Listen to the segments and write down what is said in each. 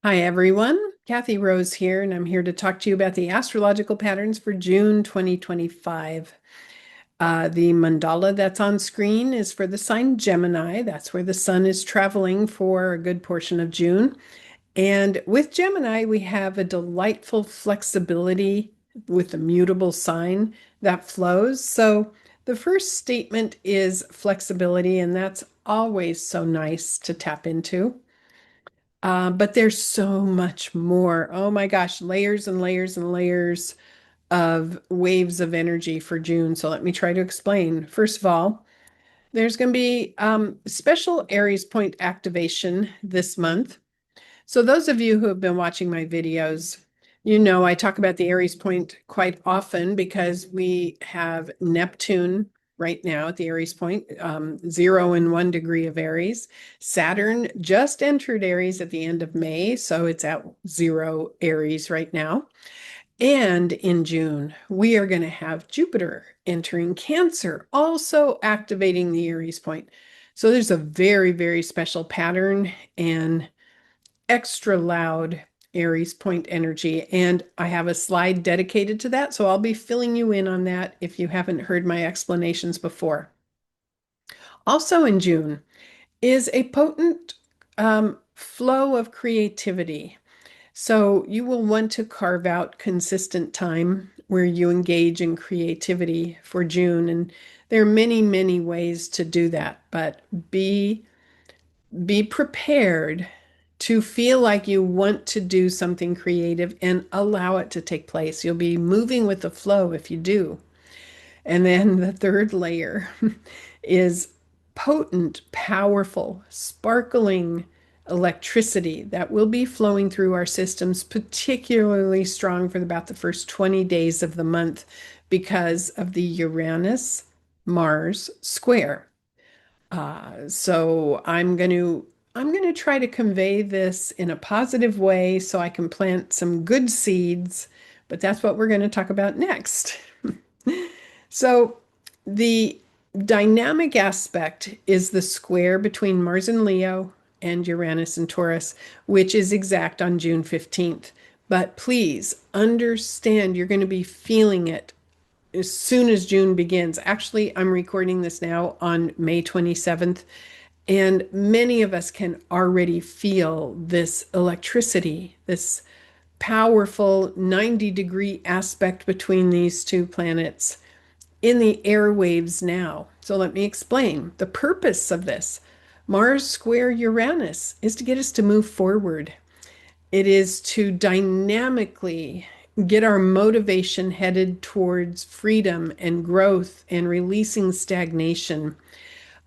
Hi, everyone. Kathy Rose here, and I'm here to talk to you about the astrological patterns for June 2025. The mandala that's on screen is for the sign Gemini. That's where the sun is traveling for a good portion of June. And with Gemini, we have a delightful flexibility with the mutable sign that flows. So the first statement is flexibility, and that's always so nice to tap into. But there's so much more. Oh my gosh, layers and layers and layers of waves of energy for June. So let me try to explain. First of all, there's going to be special Aries point activation this month. So those of you who have been watching my videos, you know I talk about the Aries point quite often because we have Neptune right now at the Aries point, 0 and 1 degree of Aries. Saturn just entered Aries at the end of May, so it's at 0 Aries right now. And in June, we are going to have Jupiter entering Cancer, also activating the Aries point. So there's a very, very special pattern and extra loud Aries point energy. And I have a slide dedicated to that. So I'll be filling you in on that if you haven't heard my explanations before. Also in June is a potent flow of creativity. So you will want to carve out consistent time where you engage in creativity for June. And there are many, many ways to do that, but be prepared to feel like you want to do something creative and allow it to take place. You'll be moving with the flow if you do. And then the third layer is potent, powerful, sparkling electricity that will be flowing through our systems, particularly strong for about the first 20 days of the month because of the Uranus Mars square. So I'm going to try to convey this in a positive way so I can plant some good seeds, but that's what we're going to talk about next. So the dynamic aspect is the square between Mars and Leo and Uranus and Taurus, which is exact on June 15th. But please understand you're going to be feeling it as soon as June begins. Actually, I'm recording this now on May 27th, and many of us can already feel this electricity, this powerful 90-degree aspect between these two planets in the airwaves now. So let me explain the purpose of this. Mars square Uranus is to get us to move forward. It is to dynamically get our motivation headed towards freedom and growth and releasing stagnation.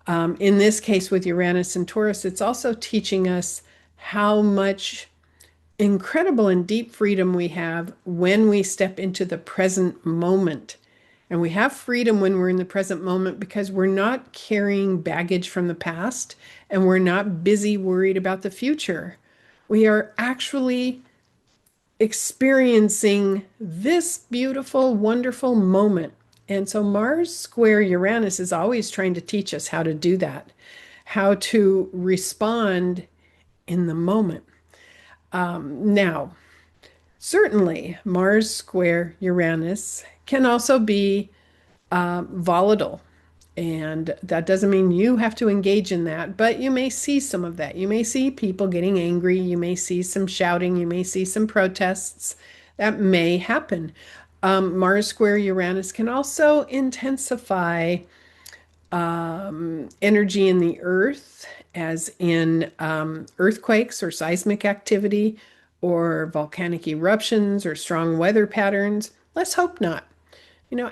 In this case, with Uranus and Taurus, it's also teaching us how much incredible and deep freedom we have when we step into the present moment. And we have freedom when we're in the present moment because we're not carrying baggage from the past and we're not busy worried about the future. We are actually experiencing this beautiful, wonderful moment. And so Mars square Uranus is always trying to teach us how to do that, how to respond in the moment. Now, certainly, Mars square Uranus can also be volatile. And that doesn't mean you have to engage in that, but you may see some of that. You may see people getting angry. You may see some shouting. You may see some protests. That may happen. Mars square Uranus can also intensify energy in the earth, as in earthquakes or seismic activity or volcanic eruptions or strong weather patterns. Let's hope not.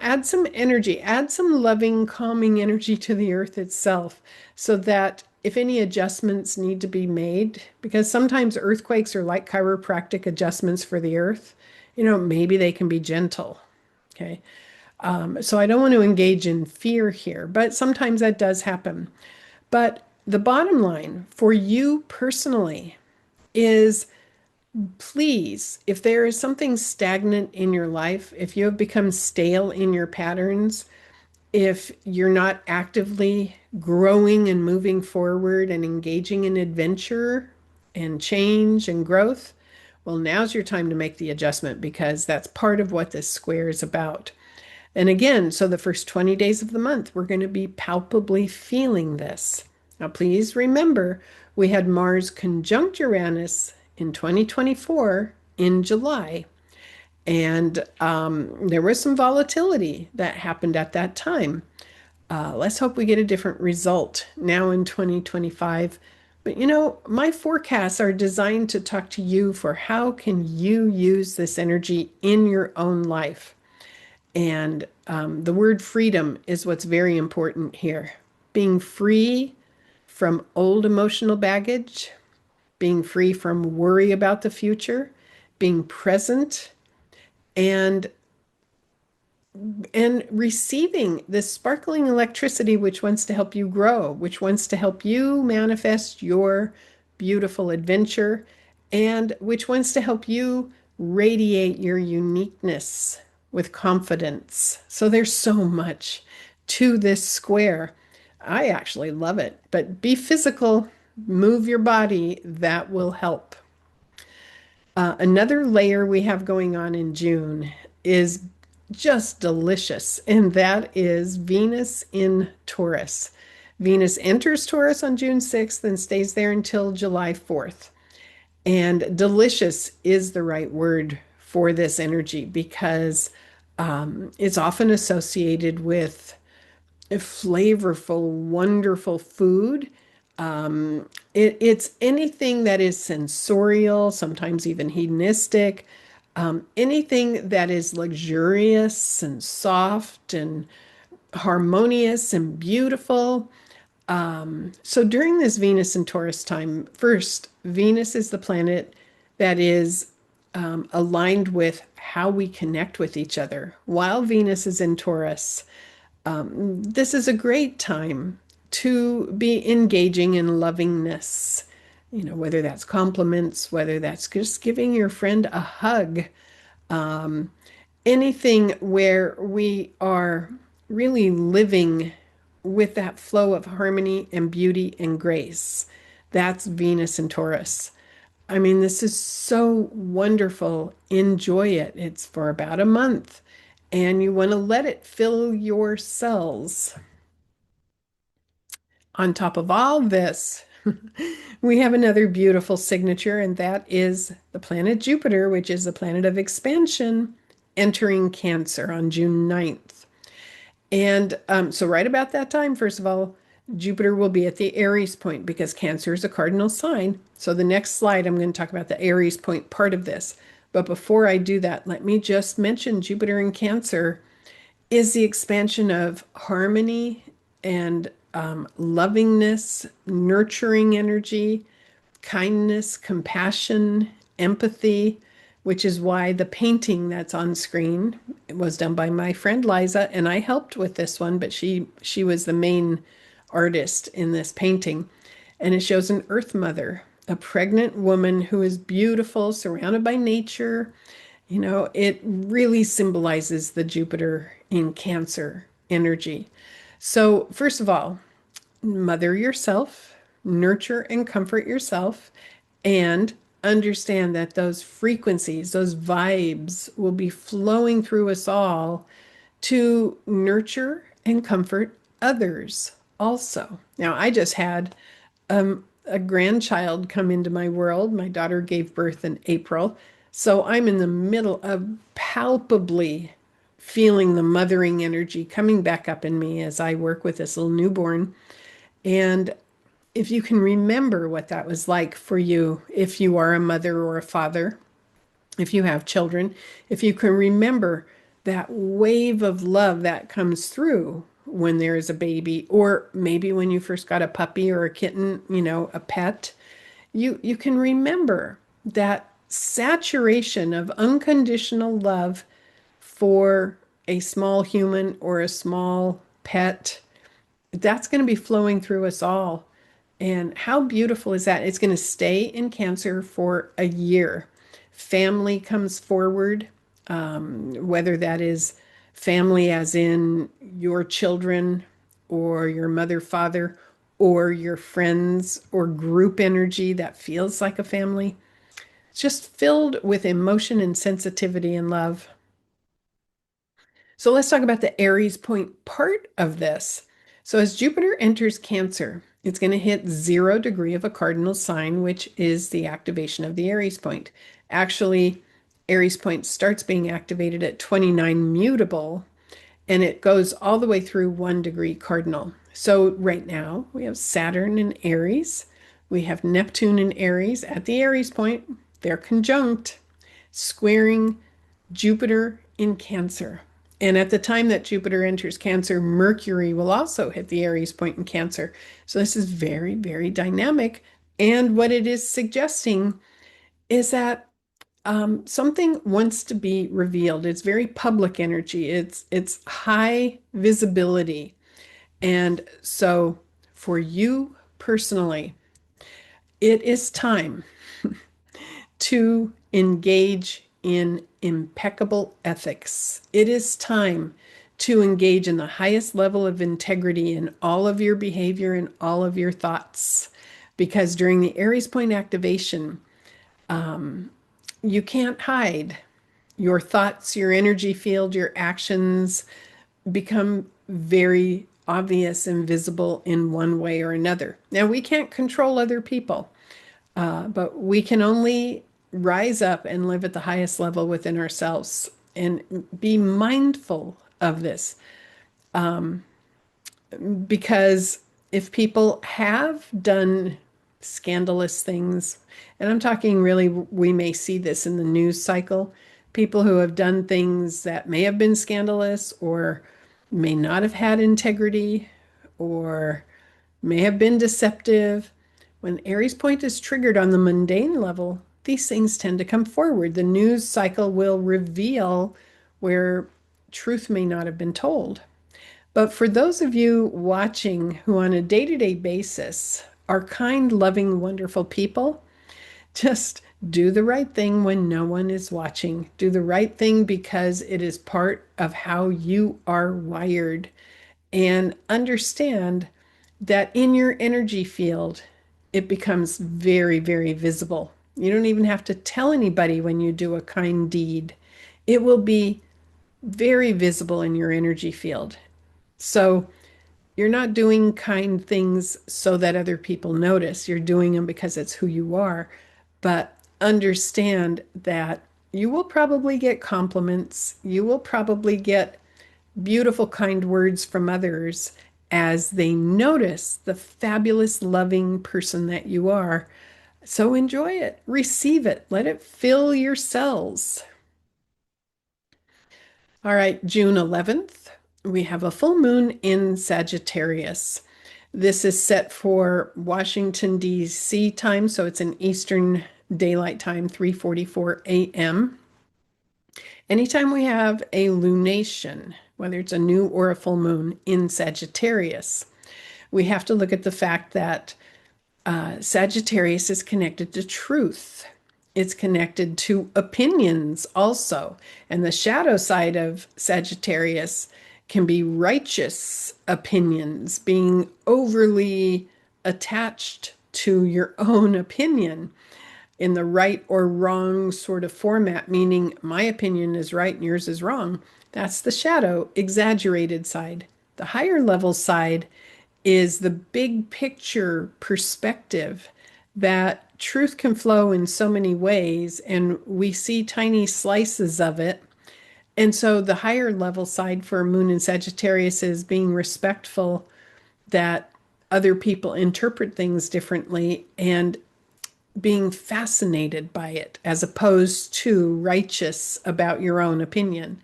Add some energy, add some loving, calming energy to the earth itself so that if any adjustments need to be made, because sometimes earthquakes are like chiropractic adjustments for the earth, maybe they can be gentle. Okay. So I don't want to engage in fear here, but sometimes that does happen. But the bottom line for you personally is please, if there is something stagnant in your life, if you have become stale in your patterns, if you're not actively growing and moving forward and engaging in adventure and change and growth, well, now's your time to make the adjustment because that's part of what this square is about. And again, so the first 20 days of the month, we're going to be palpably feeling this. Now, please remember, we had Mars conjunct Uranus in 2024 in July. And there was some volatility that happened at that time. Let's hope we get a different result now in 2025. But my forecasts are designed to talk to you for how can you use this energy in your own life. And the word freedom is what's very important here. Being free from old emotional baggage, being free from worry about the future, being present, and receiving this sparkling electricity which wants to help you grow, which wants to help you manifest your beautiful adventure, and which wants to help you radiate your uniqueness with confidence. So there's so much to this square. I actually love it, but be physical, move your body, that will help. Another layer we have going on in June is just delicious, and that is Venus in Taurus. Venus enters Taurus on June 6th and stays there until July 4th. And delicious is the right word for this energy because it's often associated with flavorful, wonderful food. It's anything that is sensorial, sometimes even hedonistic, anything that is luxurious and soft and harmonious and beautiful. So during this Venus and Taurus time, first, Venus is the planet that is aligned with how we connect with each other. While Venus is in Taurus, this is a great time to be engaging in lovingness, whether that's compliments, whether that's just giving your friend a hug, anything where we are really living with that flow of harmony and beauty and grace. That's Venus and Taurus. I mean, this is so wonderful. Enjoy it. It's for about a month, and you want to let it fill your cells. On top of all this, we have another beautiful signature, and that is the planet Jupiter, which is the planet of expansion, entering Cancer on June 9th. And so, right about that time, first of all, Jupiter will be at the Aries point because Cancer is a cardinal sign. So, the next slide, I'm going to talk about the Aries point part of this. But before I do that, let me just mention Jupiter in Cancer is the expansion of harmony and lovingness, nurturing energy, kindness, compassion, empathy, which is why the painting that's on screen was done by my friend Liza, and I helped with this one, but she was the main artist in this painting. And it shows an Earth Mother, a pregnant woman who is beautiful, surrounded by nature. It really symbolizes the Jupiter in Cancer energy. So, first of all, mother yourself, nurture and comfort yourself, and understand that those frequencies, those vibes will be flowing through us all to nurture and comfort others also. Now, I just had a grandchild come into my world. My daughter gave birth in April. So I'm in the middle of palpably feeling the mothering energy coming back up in me as I work with this little newborn. And if you can remember what that was like for you, if you are a mother or a father, if you have children, if you can remember that wave of love that comes through when there is a baby, or maybe when you first got a puppy or a kitten, a pet, you can remember that saturation of unconditional love for a small human or a small pet. That's going to be flowing through us all. And how beautiful is that? It's going to stay in Cancer for a year. Family comes forward, whether that is family as in your children or your mother, father, or your friends or group energy that feels like a family. It's just filled with emotion and sensitivity and love. So let's talk about the Aries point part of this. So as Jupiter enters Cancer, it's going to hit 0 degree of a cardinal sign, which is the activation of the Aries point. Actually, Aries point starts being activated at 29 mutable and it goes all the way through 1 degree cardinal. So right now we have Saturn in Aries, we have Neptune in Aries at the Aries point. They're conjunct, squaring Jupiter in Cancer. And at the time that Jupiter enters Cancer, Mercury will also hit the Aries point in Cancer. So this is very, very dynamic. And what it is suggesting is that something wants to be revealed. It's very public energy. It's high visibility. And so for you personally, it is time to engage in impeccable ethics. It is time to engage in the highest level of integrity in all of your behavior and all of your thoughts. Because during the Aries point activation, you can't hide. Your thoughts, your energy field, your actions become very obvious and visible in one way or another. Now, we can't control other people, but we can only rise up and live at the highest level within ourselves and be mindful of this. Because if people have done scandalous things, and I'm talking really, we may see this in the news cycle, people who have done things that may have been scandalous or may not have had integrity or may have been deceptive. When Aries point is triggered on the mundane level, these things tend to come forward. The news cycle will reveal where truth may not have been told. But for those of you watching who on a day-to-day basis are kind, loving, wonderful people, just do the right thing when no one is watching. Do the right thing because it is part of how you are wired. And understand that in your energy field, it becomes very, very visible. You don't even have to tell anybody when you do a kind deed. It will be very visible in your energy field. So you're not doing kind things so that other people notice. You're doing them because it's who you are. But understand that you will probably get compliments. You will probably get beautiful, kind words from others as they notice the fabulous, loving person that you are. So enjoy it, receive it, let it fill your cells. All right, June 11th, we have a full moon in Sagittarius. This is set for Washington, D.C. time, so it's an Eastern Daylight Time, 3:44 a.m. Anytime we have a lunation, whether it's a new or a full moon in Sagittarius, we have to look at the fact that Sagittarius is connected to truth. It's connected to opinions also. And the shadow side of Sagittarius can be righteous opinions, being overly attached to your own opinion in the right or wrong sort of format, meaning my opinion is right and yours is wrong. That's the shadow, exaggerated side. The higher level side is the big picture perspective that truth can flow in so many ways, and we see tiny slices of it. And so the higher level side for Moon in Sagittarius is being respectful that other people interpret things differently and being fascinated by it as opposed to righteous about your own opinion.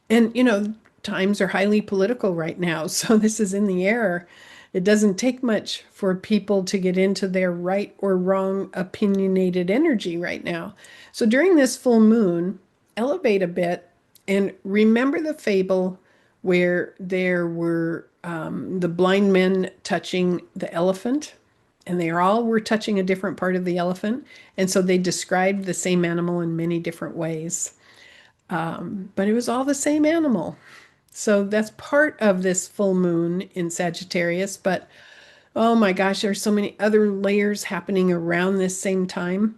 And, times are highly political right now, so this is in the air. It doesn't take much for people to get into their right or wrong opinionated energy right now. So during this full moon, elevate a bit and remember the fable where there were the blind men touching the elephant, and they all were touching a different part of the elephant. And so they described the same animal in many different ways. But it was all the same animal. So that's part of this full moon in Sagittarius. But Oh my gosh, there's so many other layers happening around this same time.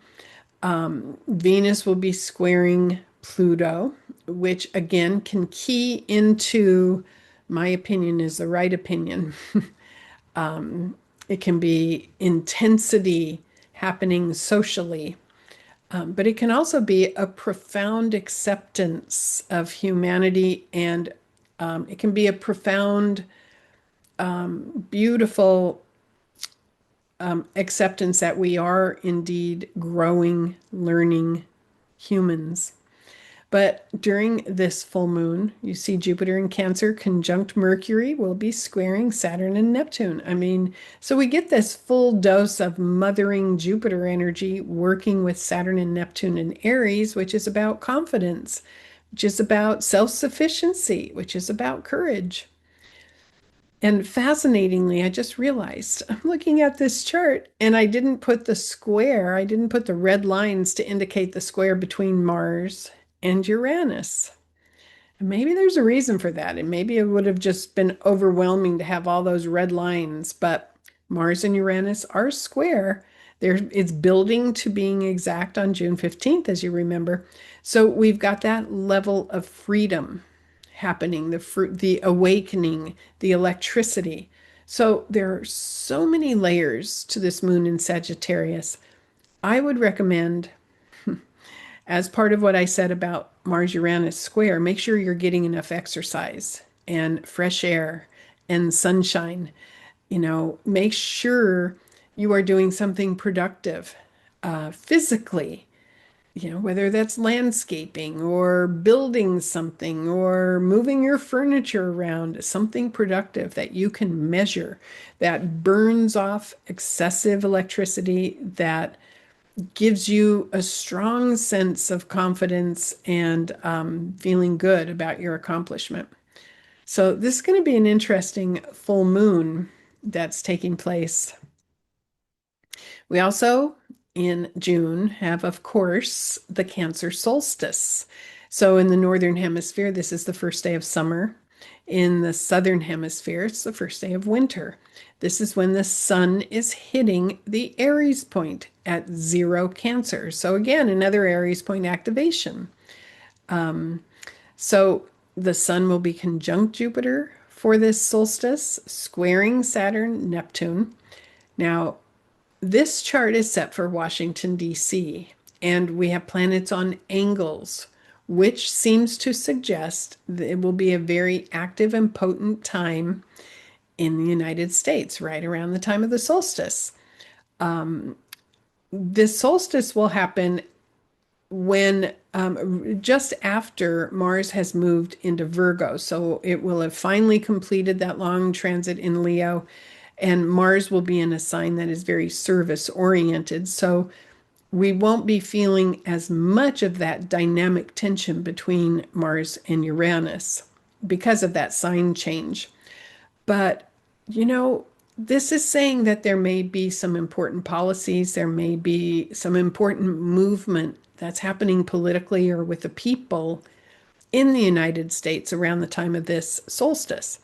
Venus will be squaring Pluto, which again can key into, my opinion is the right opinion. It can be intensity happening socially, but it can also be a profound acceptance of humanity, and it can be a profound, beautiful acceptance that we are indeed growing, learning humans. But during this full moon, you see Jupiter in Cancer conjunct Mercury will be squaring Saturn and Neptune. I mean, so we get this full dose of mothering Jupiter energy working with Saturn and Neptune in Aries, which is about confidence, which is about self-sufficiency, which is about courage. And fascinatingly, I just realized I'm looking at this chart and I didn't put the square, I didn't put the red lines to indicate the square between Mars and Uranus. And maybe there's a reason for that. And maybe it would have just been overwhelming to have all those red lines, but Mars and Uranus are square. It's building to being exact on June 15th, as you remember. So we've got that level of freedom happening, the awakening, the electricity. So there are so many layers to this moon in Sagittarius. I would recommend, as part of what I said about Mars Uranus square, make sure you're getting enough exercise and fresh air and sunshine. Make sure you are doing something productive physically, whether that's landscaping or building something or moving your furniture around, something productive that you can measure that burns off excessive electricity, that gives you a strong sense of confidence and feeling good about your accomplishment. So, this is going to be an interesting full moon that's taking place. We also, in June, have, of course, the Cancer solstice. So, in the Northern Hemisphere, this is the first day of summer. In the Southern Hemisphere, it's the first day of winter. This is when the sun is hitting the Aries point at 0 Cancer. So, again, another Aries point activation. So, the sun will be conjunct Jupiter for this solstice, squaring Saturn, Neptune. Now, this chart is set for Washington, D.C., and we have planets on angles, which seems to suggest that it will be a very active and potent time in the United States, right around the time of the solstice. This solstice will happen when just after Mars has moved into Virgo. So it will have finally completed that long transit in Leo, and Mars will be in a sign that is very service oriented. So we won't be feeling as much of that dynamic tension between Mars and Uranus because of that sign change. But, you know, this is saying that there may be some important policies, there may be some important movement that's happening politically or with the people in the United States around the time of this solstice.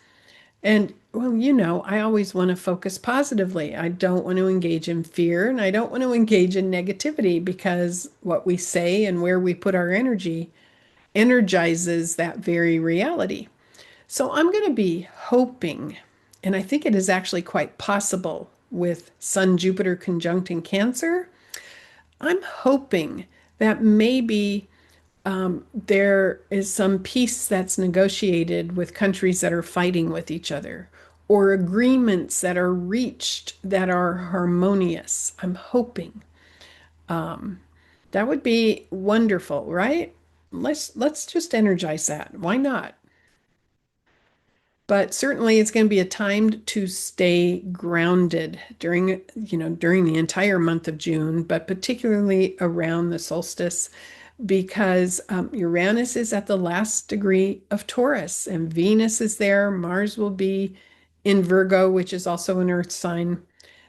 And well, I always want to focus positively. I don't want to engage in fear and I don't want to engage in negativity because what we say and where we put our energy energizes that very reality. So I'm going to be hoping, and I think it is actually quite possible with Sun Jupiter conjunct in Cancer. I'm hoping that maybe there is some peace that's negotiated with countries that are fighting with each other, or agreements that are reached that are harmonious. I'm hoping that would be wonderful, right? Let's just energize that. Why not? But certainly it's going to be a time to stay grounded during the entire month of June, but particularly around the solstice, because Uranus is at the last degree of Taurus and Venus is there. Mars will be in Virgo, which is also an earth sign.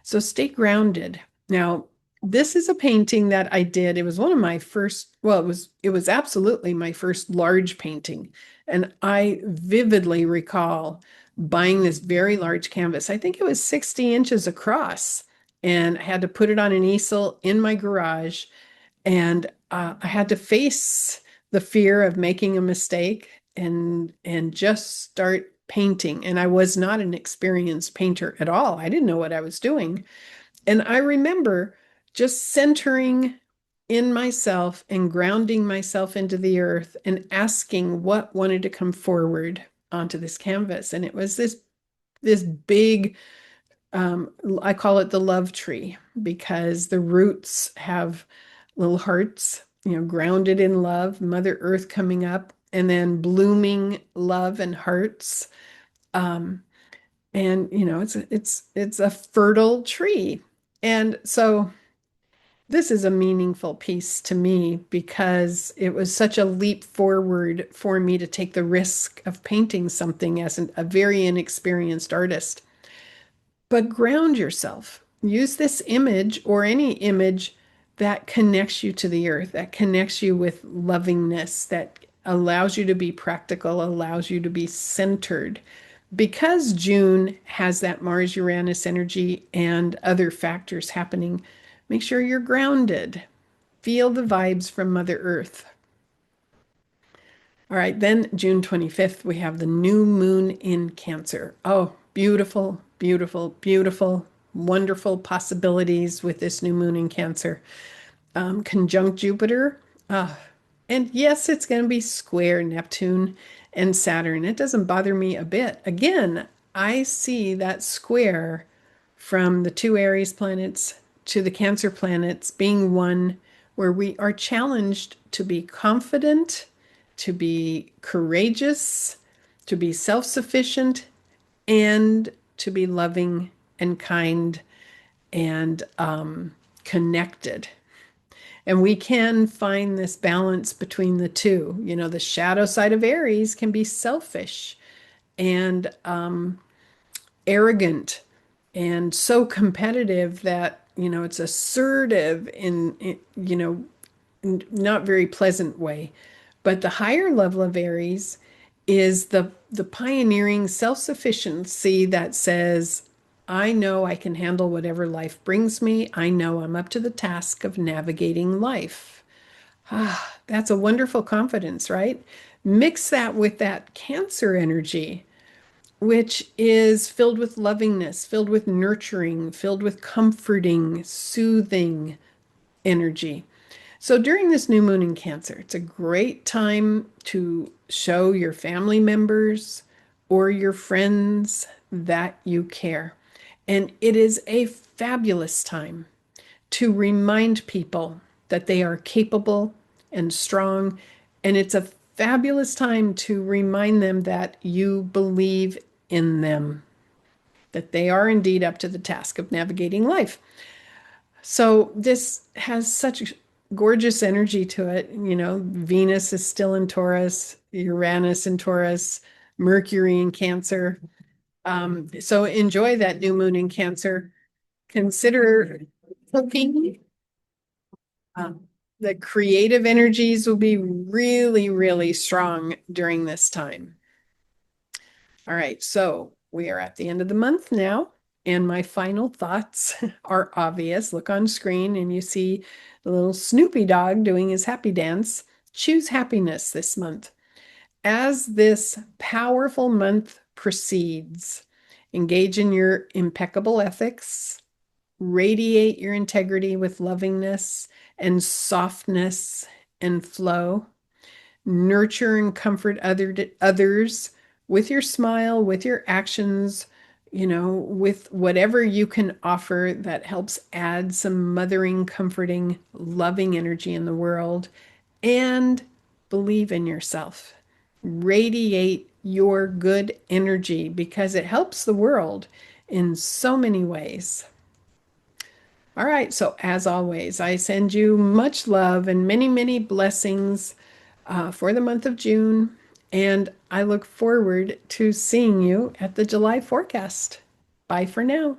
So stay grounded. Now, this is a painting that I did. It was one of my first, well, it was absolutely my first large painting. And I vividly recall buying this very large canvas. I think it was 60 inches across, and I had to put it on an easel in my garage. And I had to face the fear of making a mistake and just start painting. And I was not an experienced painter at all. I didn't know what I was doing. And I remember just centering in myself and grounding myself into the earth and asking what wanted to come forward onto this canvas. And it was this big, I call it the love tree because the roots have little hearts, grounded in love, Mother Earth coming up, and then blooming love and hearts. Um, and it's a fertile tree. And so this is a meaningful piece to me because it was such a leap forward for me to take the risk of painting something as a very inexperienced artist. But ground yourself. Use this image or any image that connects you to the earth, that connects you with lovingness, that allows you to be practical, allows you to be centered. Because June has that Mars Uranus energy and other factors happening, make sure you're grounded. Feel the vibes from Mother Earth. All right, then June 25th, we have the new moon in Cancer. Oh, beautiful, beautiful, beautiful, wonderful possibilities with this new moon in Cancer. Conjunct Jupiter. Uh, and yes, it's going to be square Neptune and Saturn. It doesn't bother me a bit. Again, I see that square from the two Aries planets to the Cancer planets being one where we are challenged to be confident, to be courageous, to be self sufficient, and to be loving and kind and connected. And we can find this balance between the two. The shadow side of Aries can be selfish and arrogant and so competitive that, it's assertive in not very pleasant way. But the higher level of Aries is the pioneering self-sufficiency that says, I know I can handle whatever life brings me. I know I'm up to the task of navigating life. Ah, that's a wonderful confidence, right? Mix that with that Cancer energy, which is filled with lovingness, filled with nurturing, filled with comforting, soothing energy. So during this new moon in Cancer, it's a great time to show your family members or your friends that you care. And it is a fabulous time to remind people that they are capable and strong. And it's a fabulous time to remind them that you believe in them, that they are indeed up to the task of navigating life. So this has such gorgeous energy to it. Venus is still in Taurus, Uranus in Taurus, Mercury in Cancer. So enjoy that new moon in Cancer. Consider cooking. The creative energies will be really, really strong during this time. All right, so we are at the end of the month now, and my final thoughts are obvious. Look on screen and you see the little Snoopy dog doing his happy dance. Choose happiness this month. As this powerful month proceeds, engage in your impeccable ethics, radiate your integrity with lovingness and softness and flow. Nurture and comfort others with your smile, with your actions, with whatever you can offer that helps add some mothering, comforting, loving energy in the world. And believe in yourself. Radiate your good energy because it helps the world in so many ways. All right, so as always, I send you much love and many, many blessings for the month of June. And I look forward to seeing you at the July forecast. Bye for now.